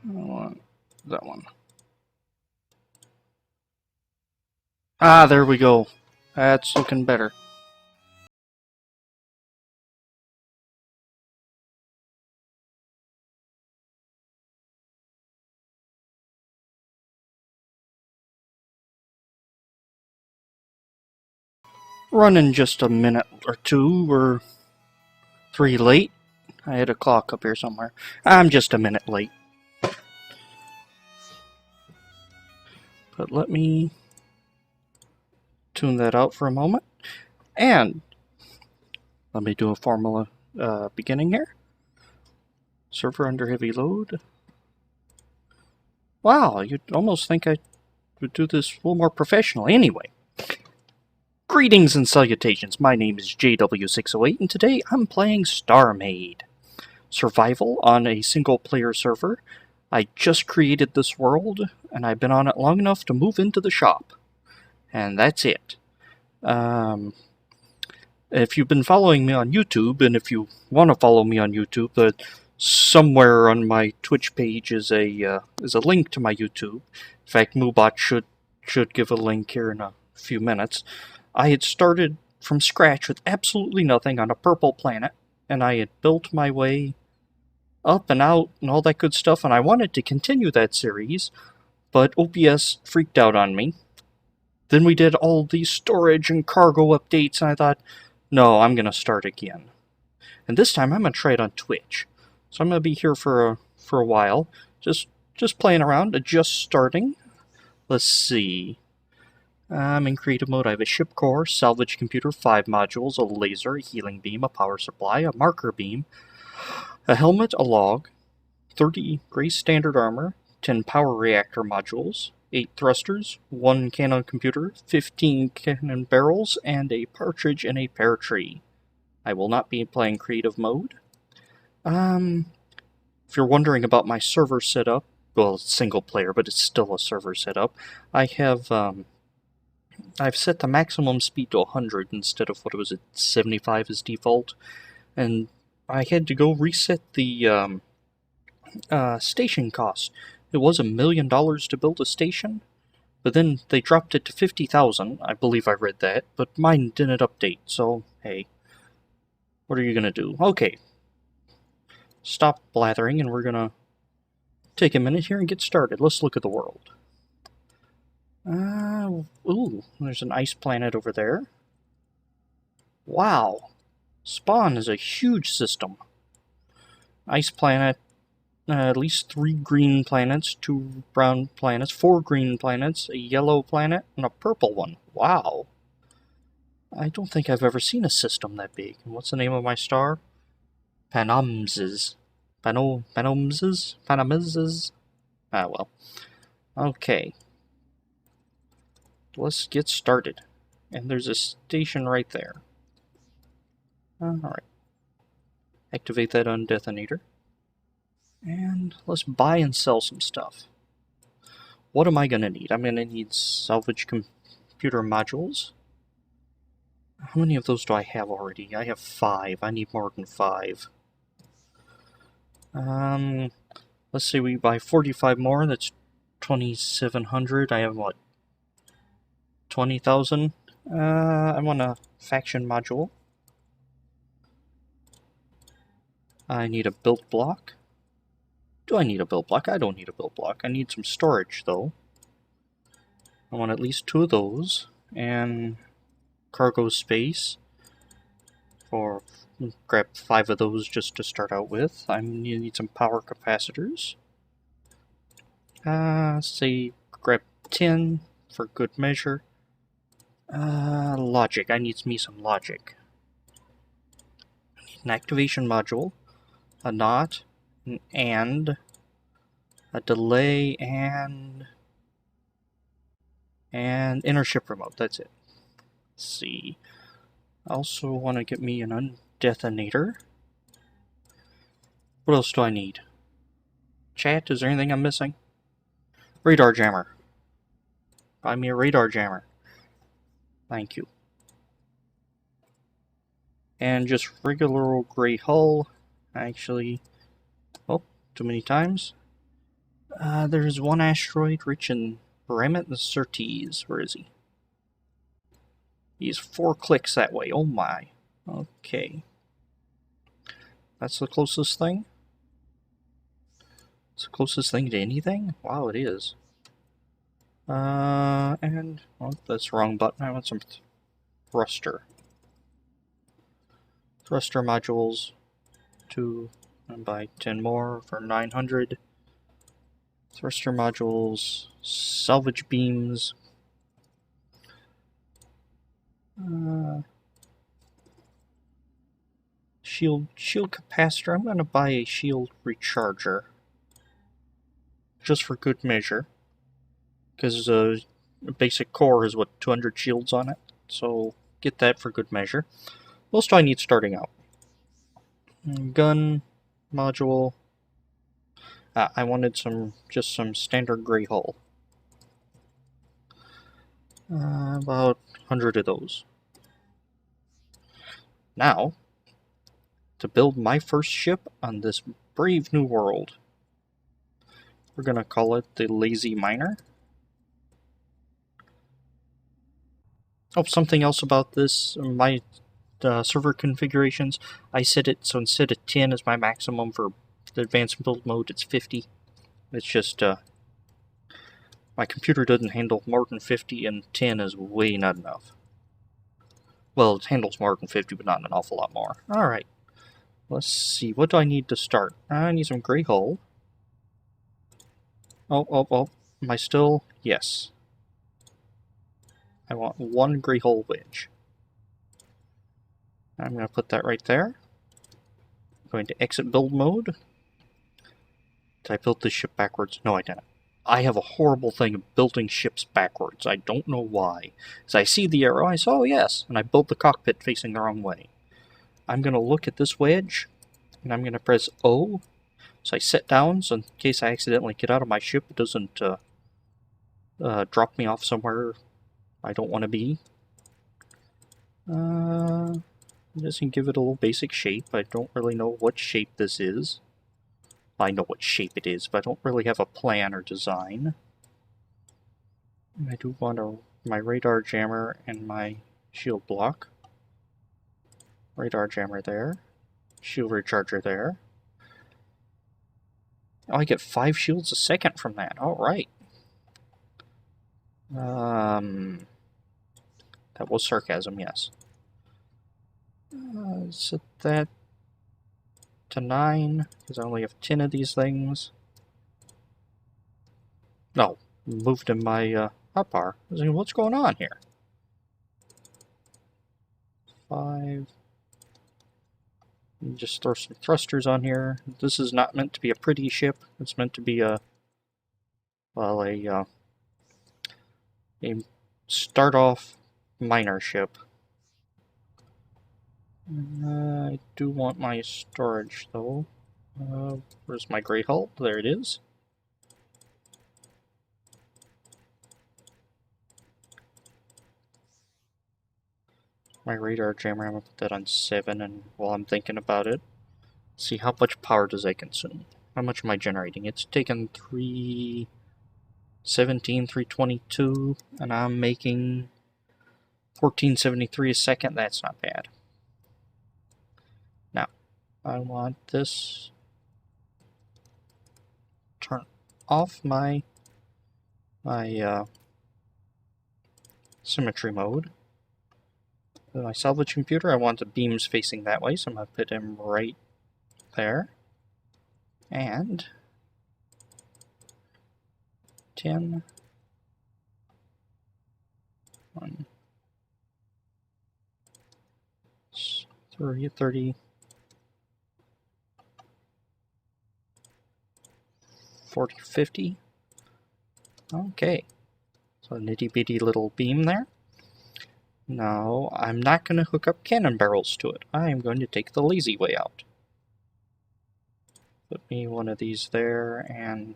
I want that one. Ah, there we go. That's looking better. Running just a minute or two or three late. I had a clock up here somewhere. I'm just a minute late. But let me tune that out for a moment. And let me do a formula beginning here. Server under heavy load. Wow, you'd almost think I would do this a little more professionally. Anyway, greetings and salutations. My name is JW608, and today I'm playing Starmade. Survival on a single-player server. I just created this world, and I've been on it long enough to move into the shop. And that's it. If you've been following me on YouTube, and if you want to follow me on YouTube, somewhere on my Twitch page is a link to my YouTube. In fact, Moobot should give a link here in a few minutes. I had started from scratch with absolutely nothing on a purple planet, and I had built my way up and out and all that good stuff, and I wanted to continue that series, but OBS freaked out on me. Then we did all these storage and cargo updates, and I thought, no, I'm going to start again. And this time I'm going to try it on Twitch. So I'm going to be here for a while, just playing around, just starting. Let's see. I'm in creative mode. I have a ship core, salvage computer, 5 modules, a laser, a healing beam, a power supply, a marker beam, a helmet, a log, 30 gray standard armor, 10 power reactor modules, 8 thrusters, 1 cannon computer, 15 cannon barrels, and a partridge in a pear tree. I will not be playing creative mode. If you're wondering about my server setup, well, it's single player, but it's still a server setup. I have I've set the maximum speed to 100 instead of what was it, 75 as default, and I had to go reset the station cost. It was $1 million to build a station, but then they dropped it to 50,000. I believe I read that, but mine didn't update. So hey, what are you gonna do? Okay, stop blathering, and we're gonna take a minute here and get started. Let's look at the world. Ooh, there's an ice planet over there. Wow, Spawn is a huge system. Ice planet, at least 3 green planets, 2 brown planets, 4 green planets, a yellow planet, and a purple one. Wow. I don't think I've ever seen a system that big. And what's the name of my star? Panomzes. Panomzes? Panomzes? Ah, well. Okay. Let's get started. And there's a station right there. Alright. Activate that undetonator. And let's buy and sell some stuff. What am I going to need? I'm going to need salvage computer modules. How many of those do I have already? I have 5. I need more than 5. Let's say we buy 45 more. That's 2,700. I have what? 20,000. I want a faction module. I need a build block. Do I need a build block? I don't need a build block. I need some storage, though. I want at least 2 of those. And cargo space. For grab 5 of those just to start out with. I need some power capacitors. Say grab 10 for good measure. Logic. I need me some logic. I need an activation module, a NOT, an AND, a delay, and inner ship remote. That's it. Let's see. I also want to get me an undetonator. What else do I need? Chat, is there anything I'm missing? Radar jammer. Buy me a radar jammer. Thank you. And just regular old gray hull. Actually, oh, too many times. There's one asteroid rich in Ramet and Surtees. Where is he? He's 4 clicks that way. Oh my. Okay. That's the closest thing? It's the closest thing to anything? Wow, it is. And... oh, that's the wrong button. I want some thruster. Thruster modules. 2, and buy 10 more for 900. Thruster modules. Salvage beams. Shield capacitor. I'm gonna buy a shield recharger. Just for good measure. Because a basic core is what, 200 shields on it? So get that for good measure. What else do I need starting out? Gun module. I wanted just some standard gray hull. About 100 of those. Now, to build my first ship on this brave new world, we're gonna call it the Lazy Miner. Oh, something else about this, my server configurations, I set it so instead of 10 as my maximum for the advanced build mode, it's 50. It's just, my computer doesn't handle more than 50, and 10 is way not enough. Well, it handles more than 50, but not an awful lot more. Alright, let's see, what do I need to start? I need some gray hull. Oh, am I still? Yes. I want 1 gray hull wedge. I'm going to put that right there. I'm going to exit build mode. Did I build this ship backwards? No, I didn't. I have a horrible thing of building ships backwards. I don't know why. As I see the arrow, I say, oh yes, and I built the cockpit facing the wrong way. I'm going to look at this wedge, and I'm going to press O. So I sit down, so in case I accidentally get out of my ship, it doesn't drop me off somewhere I don't want to be. Just give it a little basic shape. I don't really know what shape this is. I know what shape it is, but I don't really have a plan or design. I do want my radar jammer and my shield block. Radar jammer there. Shield recharger there. Oh, I get 5 shields a second from that. Alright. That was sarcasm, yes. Set that to 9, because I only have 10 of these things. No, moved in my hotbar. What's going on here? 5. Just throw some thrusters on here. This is not meant to be a pretty ship. It's meant to be a start-off miner ship. I do want my storage, though. Where's my gray hull? There it is. My radar jammer, I'm going to put that on 7, and while I'm thinking about it, see how much power does that consume. How much am I generating? It's taken 322, and I'm making 1473 a second. That's not bad. Now, I want this. Turn off my symmetry mode. With my salvage computer, I want the beams facing that way, so I'm going to put him right there. And 10, 1, 30, 40, 50. Okay, so a nitty bitty little beam there. Now, I'm not going to hook up cannon barrels to it. I am going to take the lazy way out. Put me one of these there, and...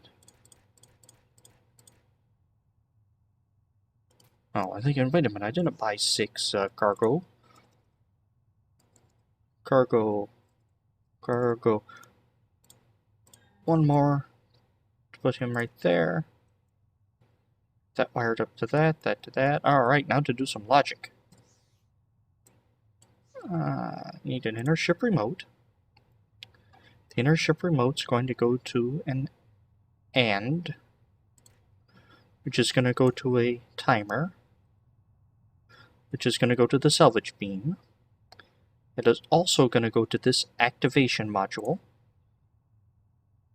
oh, I think, wait a minute, I didn't buy 6 cargo. Cargo. One more. put him right there. That wired up to that, that to that. Alright, now to do some logic. Need an inner ship remote. The inner ship remote's going to go to an AND, which is going to go to a timer, which is going to go to the salvage beam. It is also going to go to this activation module,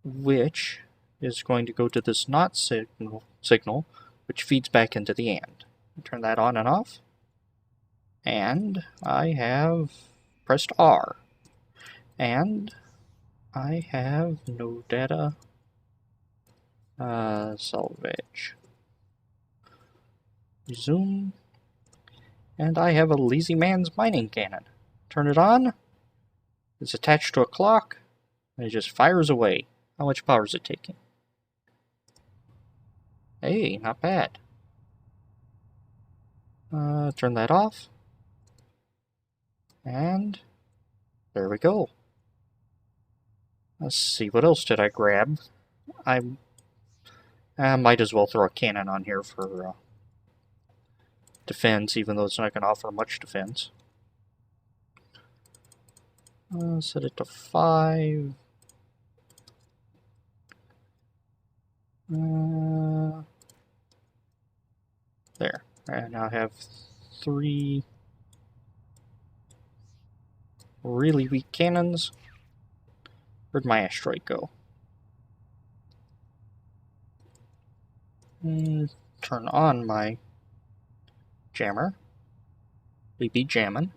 which is going to go to this NOT signal, which feeds back into the AND. Turn that on and off. And I have pressed R. And I have no data. Salvage. Resume. And I have a lazy man's mining cannon. Turn it on. It's attached to a clock. And it just fires away. How much power is it taking? Hey, not bad. Turn that off. And there we go. Let's see, what else did I grab? I might as well throw a cannon on here for defense, even though it's not going to offer much defense. Set it to 5. There. And now I have 3 really weak cannons. Where'd my asteroid go? Turn on my jammer. We be jamming.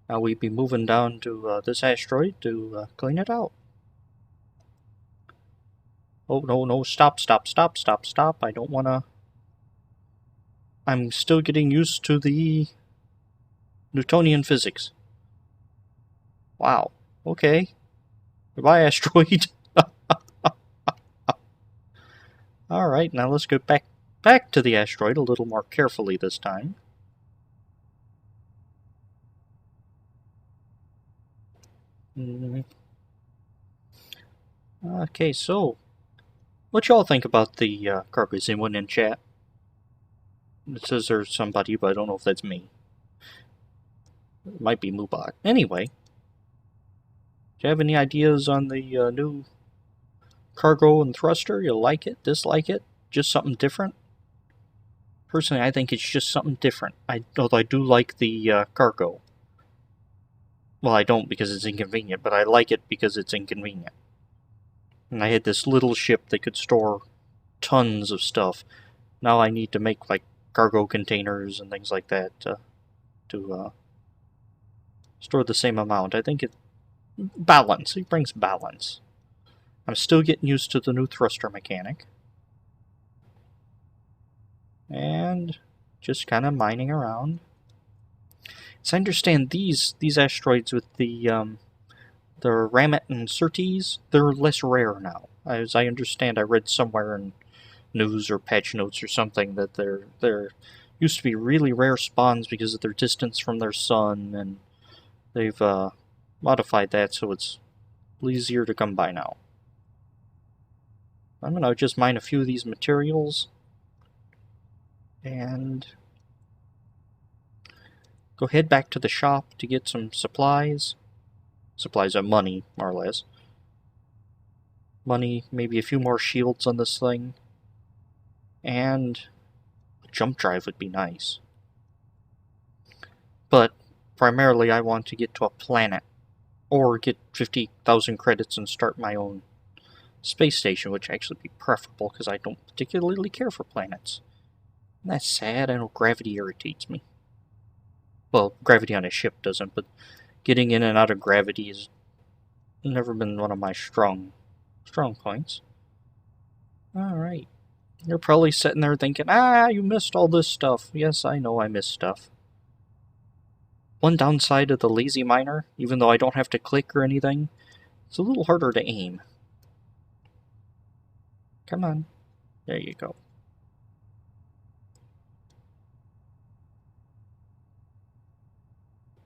Now we be moving down to this asteroid to clean it out. Oh, no, stop. I don't want to... I'm still getting used to the Newtonian physics. Wow, okay. Goodbye, asteroid. Alright, now let's go back to the asteroid a little more carefully this time. Okay, so what y'all think about the cargo? Is anyone in chat? It says there's somebody, but I don't know if that's me. It might be Moobot. Anyway, do you have any ideas on the new cargo and thruster? You like it? Dislike it? Just something different? Personally, I think it's just something different. Although I do like the cargo. Well, I don't because it's inconvenient, but I like it because it's inconvenient. And I had this little ship that could store tons of stuff. Now I need to make like cargo containers and things like that to store the same amount. I think it brings balance. I'm still getting used to the new thruster mechanic. And just kind of mining around. So I understand these asteroids with the Rammet and Surtees, they're less rare now. As I understand, I read somewhere in news or patch notes or something that they're used to be really rare spawns because of their distance from their sun, and they've modified that so it's easier to come by now. I'm gonna just mine a few of these materials and go head back to the shop to get some supplies. Supplies of money, more or less. Money, maybe a few more shields on this thing. And a jump drive would be nice. But primarily I want to get to a planet. Or get 50,000 credits and start my own space station, which would actually be preferable because I don't particularly care for planets. And that's sad. I know gravity irritates me. Well, gravity on a ship doesn't, but getting in and out of gravity has never been one of my strong points. Alright. You're probably sitting there thinking, you missed all this stuff. Yes, I know I missed stuff. One downside of the lazy miner, even though I don't have to click or anything, it's a little harder to aim. Come on. There you go.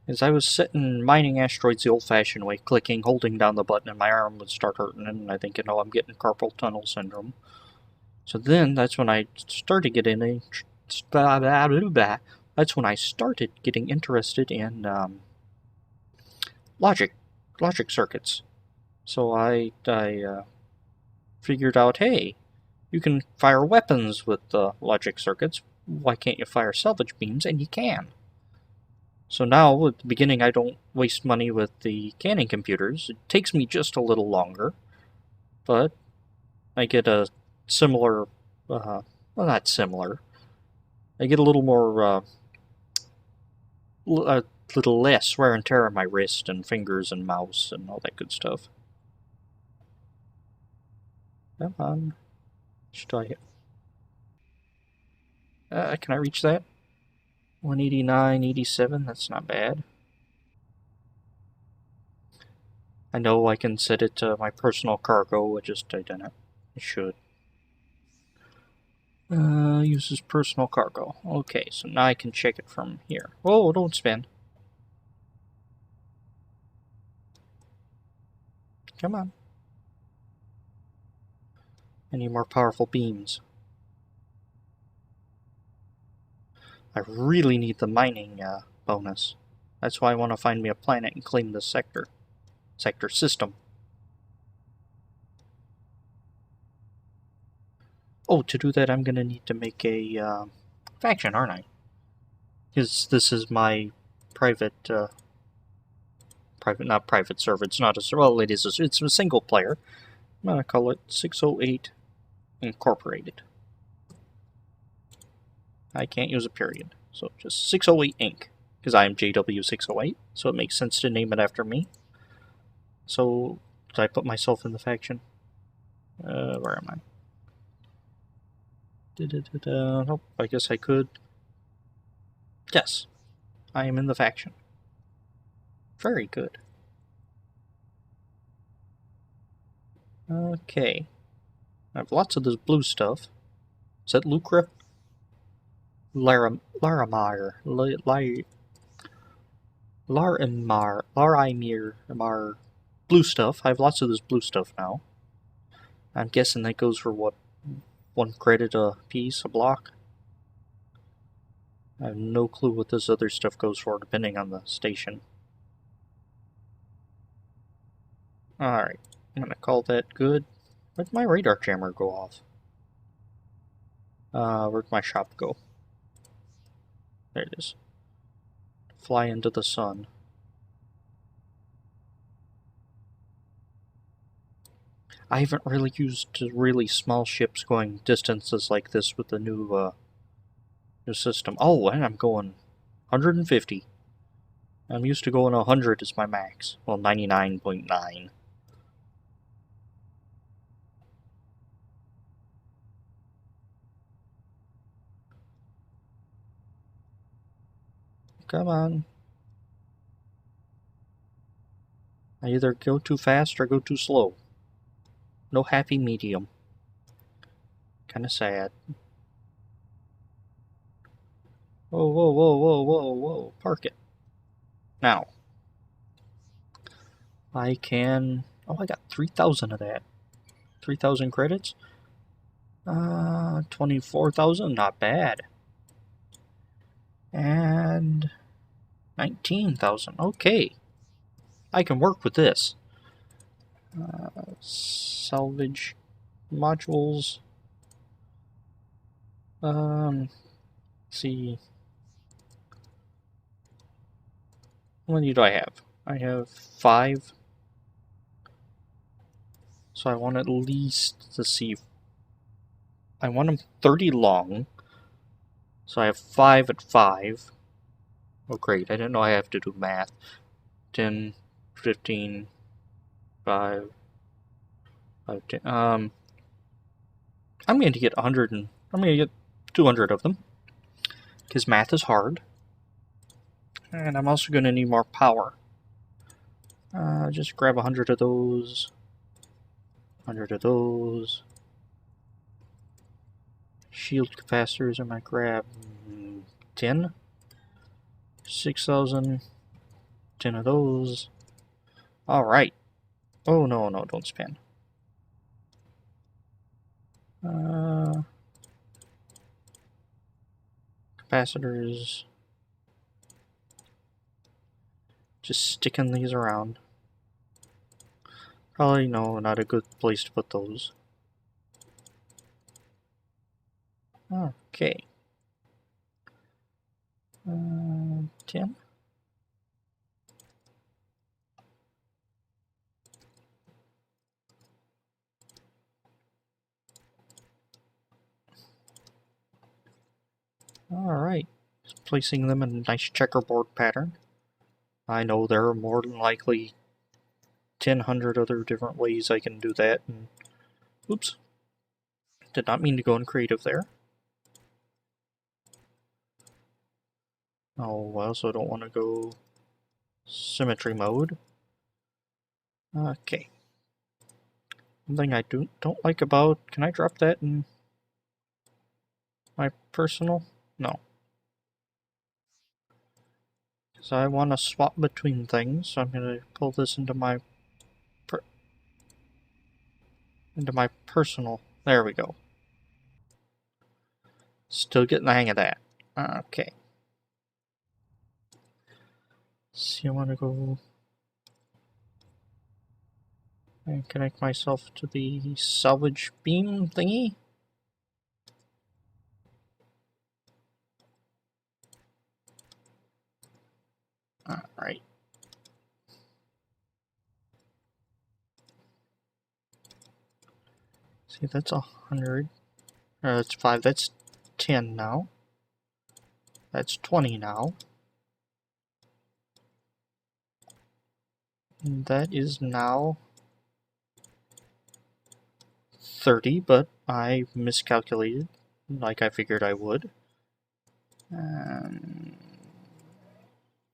As I was sitting mining asteroids the old-fashioned way, clicking, holding down the button, and my arm would start hurting, and I think, I'm getting carpal tunnel syndrome. So then, that's when I started getting that's when I started getting interested in logic circuits. So I figured out, hey, you can fire weapons with logic circuits. Why can't you fire salvage beams? And you can. So now, at the beginning, I don't waste money with the canning computers. It takes me just a little longer, but I get a similar, well, not similar. I get a little more, a little less wear and tear on my wrist and fingers and mouse and all that good stuff. Come on. Should I hit? Can I reach that? 189.87, that's not bad. I know I can set it to my personal cargo, I didn't. I should. Uses personal cargo. Okay, so now I can check it from here. Oh, don't spin. Come on. I need more powerful beams. I really need the mining bonus. That's why I want to find me a planet and claim this sector system. Oh, to do that, I'm going to need to make a faction, aren't I? Because this is my private, not private server. It's not a server. Well, it is. It's a single player. I'm going to call it 608 Incorporated. I can't use a period. So just 608 Inc. Because I am JW608. So it makes sense to name it after me. So, did I put myself in the faction? Where am I? Nope, I guess I could. Yes, I am in the faction. Very good. Okay. I have lots of this blue stuff. Is that Lucra? Larimar. Blue stuff. I have lots of this blue stuff now. I'm guessing that goes for what? 1 credit a piece, a block? I have no clue what this other stuff goes for, depending on the station. Alright, I'm gonna call that good. Where'd my radar jammer go off? Where'd my shop go? There it is. Fly into the sun. I haven't really used really small ships going distances like this with the new system. Oh, and I'm going 150. I'm used to going 100 as my max. Well, 99.9. Come on. I either go too fast or go too slow. No happy medium. Kinda sad. Whoa, whoa, whoa, whoa, whoa, whoa. Park it. Now. I can... Oh, I got 3,000 of that. 3,000 credits? 24,000? Not bad. And... 19,000. Okay. I can work with this. Salvage modules. Let's see. How many do I have? I have 5. So I want at least to see. I want them 30 long. So I have 5 at 5. Oh great, I didn't know I have to do math. 10, 15, 5, 10. I'm going to get 100 and I'm going to get 200 of them. Because math is hard. And I'm also going to need more power. Just grab 100 of those. 100 of those. Shield capacitors, I might grab 10. 6,000. 10 of those. Alright. Oh, no, no, don't spin. Capacitors. Just sticking these around. Probably, no, not a good place to put those. Okay. 10. Alright. Placing them in a nice checkerboard pattern. I know there are more than likely 1,000 other different ways I can do that. And, oops. Did not mean to go in creative there. Oh, I also don't want to go symmetry mode. Okay. One thing I don't like about... Can I drop that in my personal? No. Because I want to swap between things, so I'm going to pull this into my personal. There we go. Still getting the hang of that. Okay. See, I want to go and connect myself to the salvage beam thingy. Alright. See, that's 100. That's 5. That's 10 now. That's 20 now. And that is now 30, but I miscalculated, like I figured I would.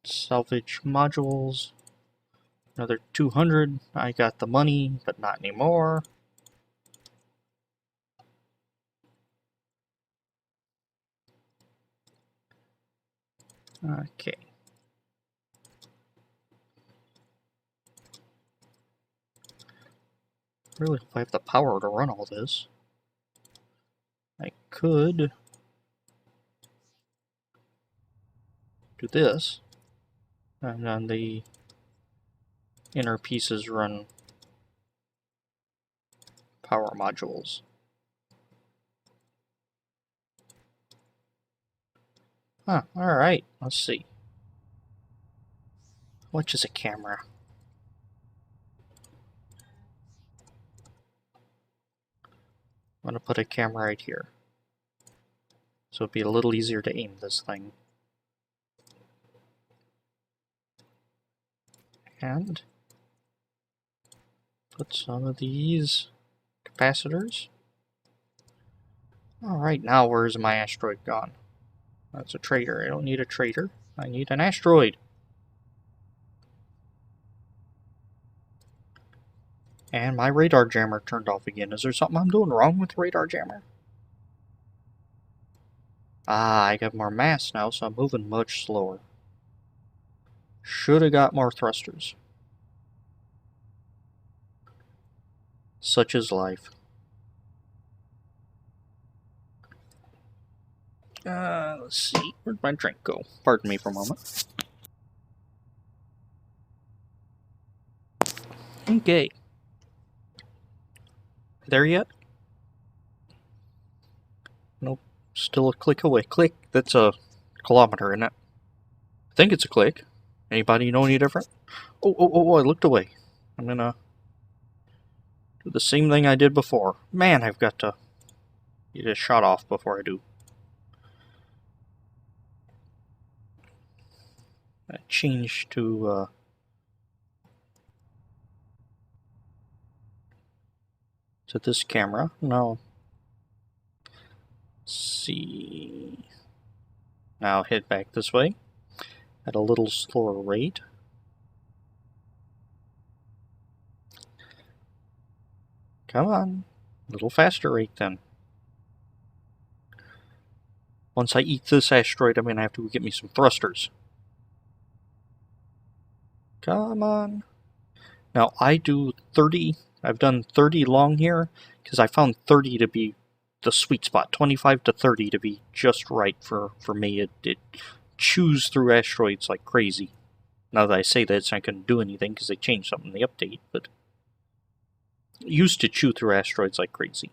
Salvage modules. Another 200. I got the money, but not anymore. Okay. Really hope I have the power to run all this. I could do this, and then the inner pieces run power modules. Huh, alright, let's see. Which is a camera? I'm gonna put a camera right here. So it'd be a little easier to aim this thing. And put some of these capacitors. Alright, now where's my asteroid gone? That's a trader. I don't need a trader. I need an asteroid. And my radar jammer turned off again. Is there something I'm doing wrong with the radar jammer? Ah, I got more mass now, so I'm moving much slower. Should have got more thrusters. Such is life. Let's see. Where'd my drink go? Pardon me for a moment. Okay. There yet? Nope. Still a click away. Click. That's a kilometer, isn't it? I think it's a click. Anybody know any different? Oh, I looked away. I'm gonna do the same thing I did before. Man, I've got to get a shot off before I do. I change to this camera. Now, see. Now head back this way at a little slower rate. Come on, a little faster rate then. Once I eat this asteroid, I'm gonna have to get me some thrusters. Come on. Now, I do 30. I've done 30 long here, because I found 30 to be the sweet spot. 25 to 30 to be just right for me. It chews through asteroids like crazy. Now that I say that, it's not going to do anything, because they changed something in the update, but it used to chew through asteroids like crazy.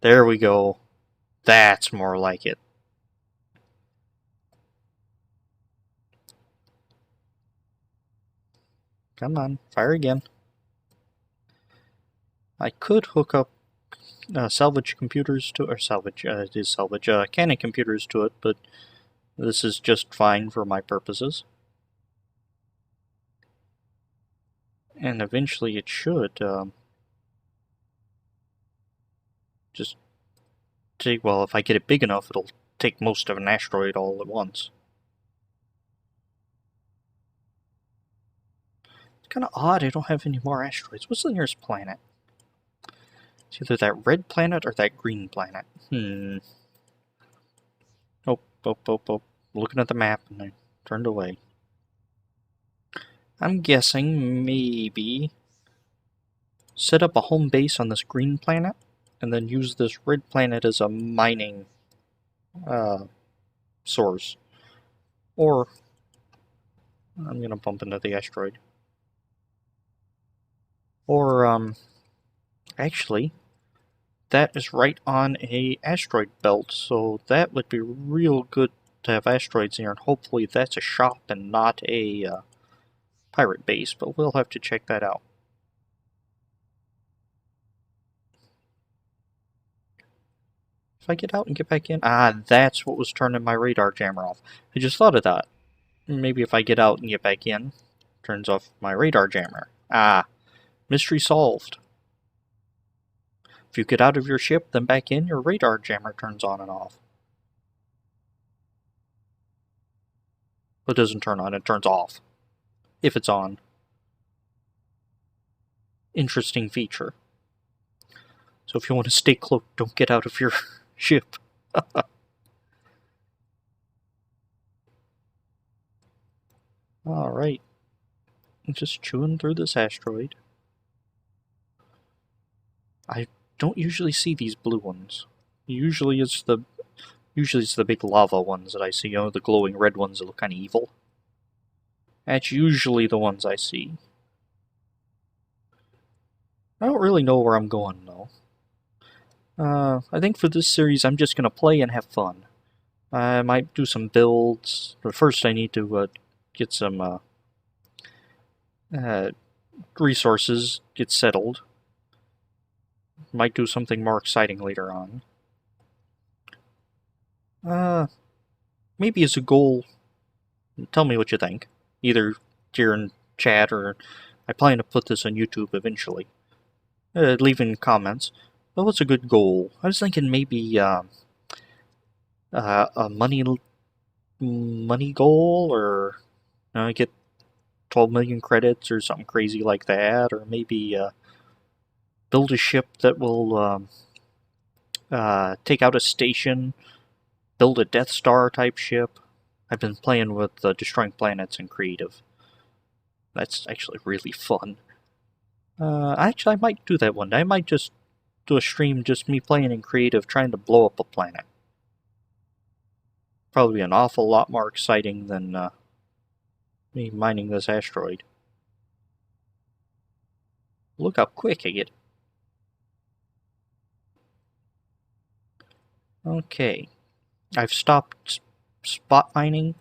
There we go. That's more like it. Come on, fire again. I could hook up salvage computers to, or salvage, it is salvage, cannon computers to it, but this is just fine for my purposes. And eventually it should just take, well, if I get it big enough, it'll take most of an asteroid all at once. It's kind of odd I don't have any more asteroids. What's the nearest planet? It's either that red planet or that green planet. Oh. Looking at the map and I turned away. I'm guessing maybe set up a home base on this green planet and then use this red planet as a mining source. Or I'm gonna bump into the asteroid. Or actually, that is right on a asteroid belt, so that would be real good to have asteroids here, and hopefully that's a shop and not a pirate base, but we'll have to check that out. If I get out and get back in, that's what was turning my radar jammer off. I just thought of that. Maybe if I get out and get back in, turns off my radar jammer. Mystery solved. If you get out of your ship, then back in, your radar jammer turns on and off. It doesn't turn on, it turns off. If it's on. Interesting feature. So if you want to stay cloaked, don't get out of your ship. Alright. I'm just chewing through this asteroid. I don't usually see these blue ones. Usually it's the big lava ones that I see, you know, the glowing red ones that look kind of evil. That's usually the ones I see. I don't really know where I'm going, though. I think for this series I'm just going to play and have fun. I might do some builds, but first I need to get some resources, get settled. Might do something more exciting later on. Maybe as a goal, tell me what you think. Either here in chat or I plan to put this on YouTube eventually. Leave in comments. But what's a good goal? I was thinking maybe a money goal, or get 12 million credits or something crazy like that, or maybe build a ship that will take out a station, build a Death Star type ship. I've been playing with destroying planets in creative. That's actually really fun. Actually, I might do that one day. I might just do a stream just me playing in creative trying to blow up a planet. Probably an awful lot more exciting than me mining this asteroid. Look how quick I get. Okay. I've stopped spot mining.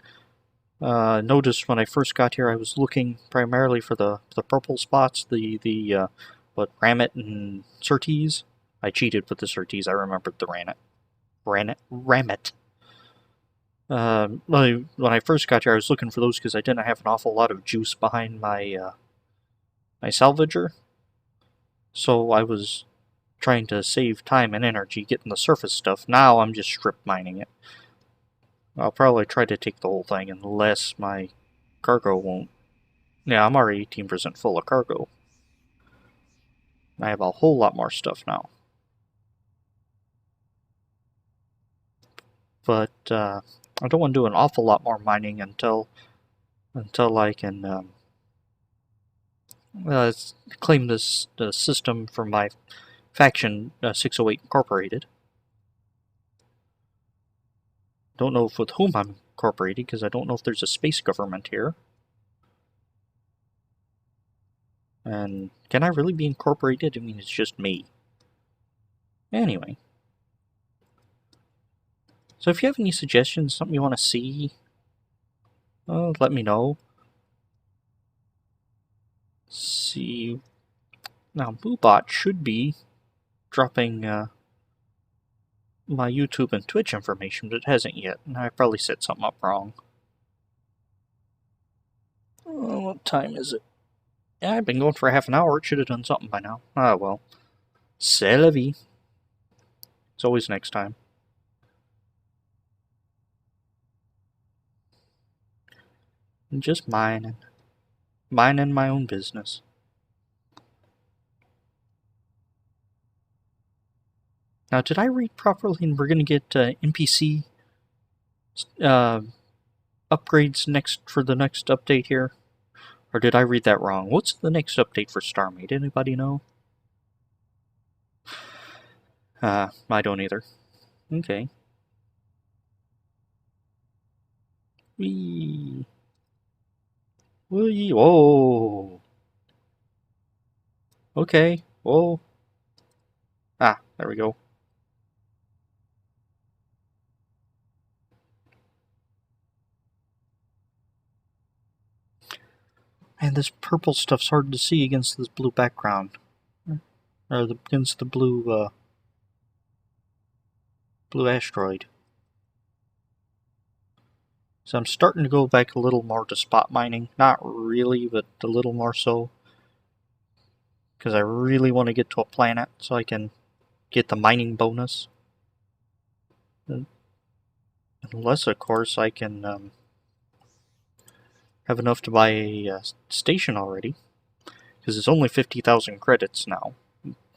Notice when I first got here I was looking primarily for the purple spots, the Rammet and Surtees. I cheated with the Surtees, I remembered the Rammet. When I first got here I was looking for those because I didn't have an awful lot of juice behind my my salvager. So I was trying to save time and energy getting the surface stuff. Now I'm just strip mining it. I'll probably try to take the whole thing unless my cargo won't. Yeah, I'm already 18% full of cargo. I have a whole lot more stuff now. But I don't want to do an awful lot more mining until I can claim the system from my faction 608 Incorporated. Don't know with whom I'm incorporated because I don't know if there's a space government here. And can I really be incorporated? I mean, it's just me. Anyway. So if you have any suggestions, something you want to see, let me know. See. Now, Boobot should be dropping my YouTube and Twitch information, but it hasn't yet, and I probably set something up wrong. Oh, what time is it? Yeah, I've been going for half an hour. It should have done something by now. Ah, well. C'est la vie. It's always next time. I'm just mining. Minding my own business. Now, did I read properly and we're going to get NPC upgrades for the next update here? Or did I read that wrong? What's the next update for Starmade? Anybody know? I don't either. Okay. Whee. Whee. Whoa. Okay. Whoa. Ah, there we go. Man, this purple stuff's hard to see against this blue background. Or against the blue asteroid. So I'm starting to go back a little more to spot mining. Not really, but a little more so. Because I really want to get to a planet so I can get the mining bonus. Unless, of course, I can have enough to buy a station already. Because it's only 50,000 credits now.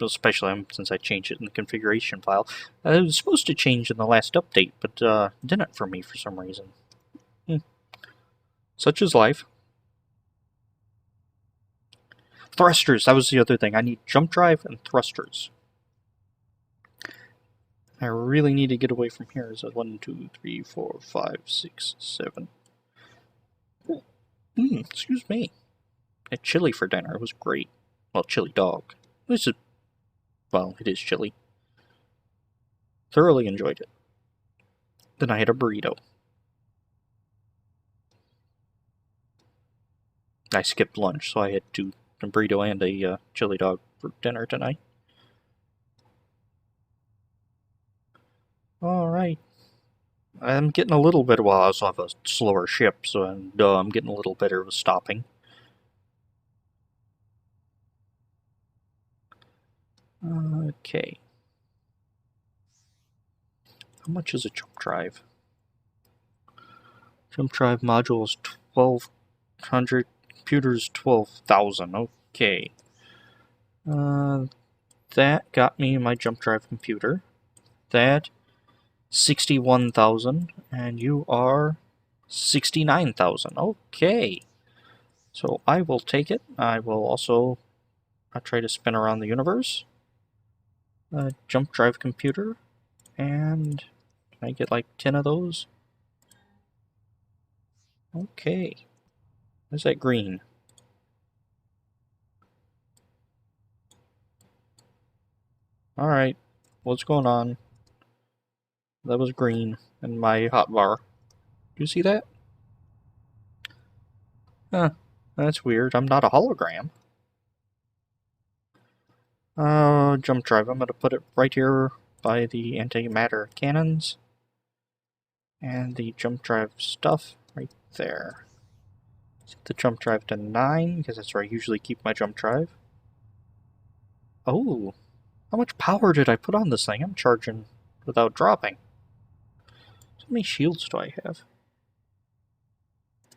Especially since I changed it in the configuration file. It was supposed to change in the last update, but didn't for me for some reason. Such is life. Thrusters, that was the other thing. I need jump drive and thrusters. I really need to get away from here. So 1, 2, 3, 4, 5, 6, 7. Excuse me. I had chili for dinner. It was great. Well, chili dog. Well, it is chili. Thoroughly enjoyed it. Then I had a burrito. I skipped lunch, so I had a burrito and a chili dog for dinner tonight. Alright. I'm getting a little better. Well, I also have a slower ship, so I'm getting a little better with stopping. Okay. How much is a jump drive? Jump drive module is 1,200. Computer's 12,000. Okay. That got me my jump drive computer. That 61,000, and you are 69,000. Okay. So I will take it. I will also try to spin around the universe. Jump drive computer. And can I get like 10 of those? Okay. Where's that green? Alright. What's going on? That was green in my hotbar. Do you see that? Huh. That's weird. I'm not a hologram. Jump drive. I'm going to put it right here by the antimatter cannons. And the jump drive stuff right there. Set the jump drive to 9, because that's where I usually keep my jump drive. Oh, how much power did I put on this thing? I'm charging without dropping. How many shields do I have?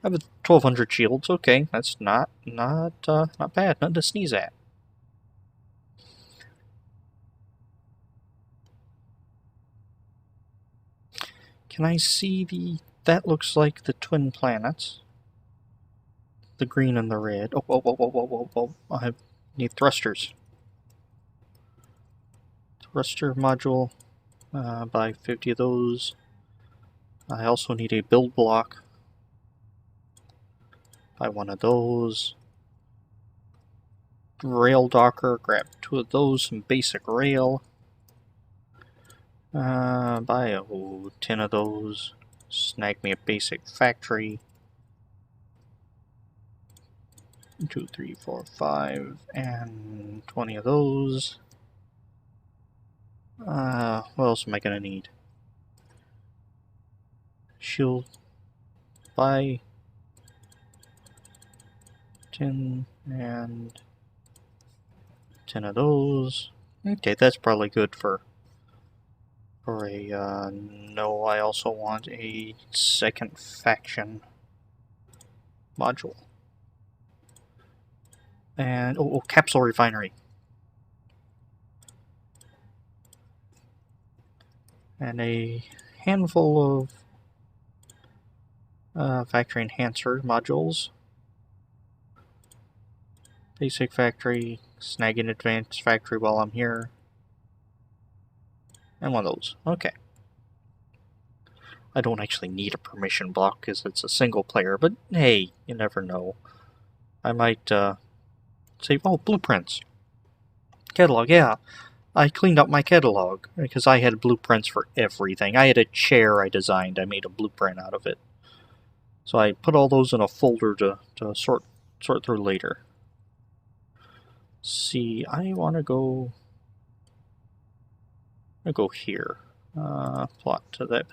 I have 1,200 shields. Okay, that's not bad. Nothing to sneeze at. Can I see the that looks like the twin planets. The green and the red. Oh, whoa, whoa, whoa, whoa, whoa, whoa. I need thrusters. Thruster module. Buy 50 of those. I also need a build block. Buy one of those. Rail docker. Grab 2 of those. Some basic rail. Buy 10 of those. Snag me a basic factory. 2, 3, 4, 5, and 20 of those. What else am I gonna need? Shield. Buy 10 and 10 of those. Okay, that's probably good for a, no, I also want a second faction module. And, capsule refinery. And a handful of factory enhancer modules. Basic factory, snag an advanced factory while I'm here. And one of those. Okay. I don't actually need a permission block because it's a single player, but hey, you never know. I might say, oh, blueprints. Catalog, yeah. I cleaned up my catalog because I had blueprints for everything. I had a chair I designed. I made a blueprint out of it. So I put all those in a folder to sort through later. See, I want to go here. Plot to that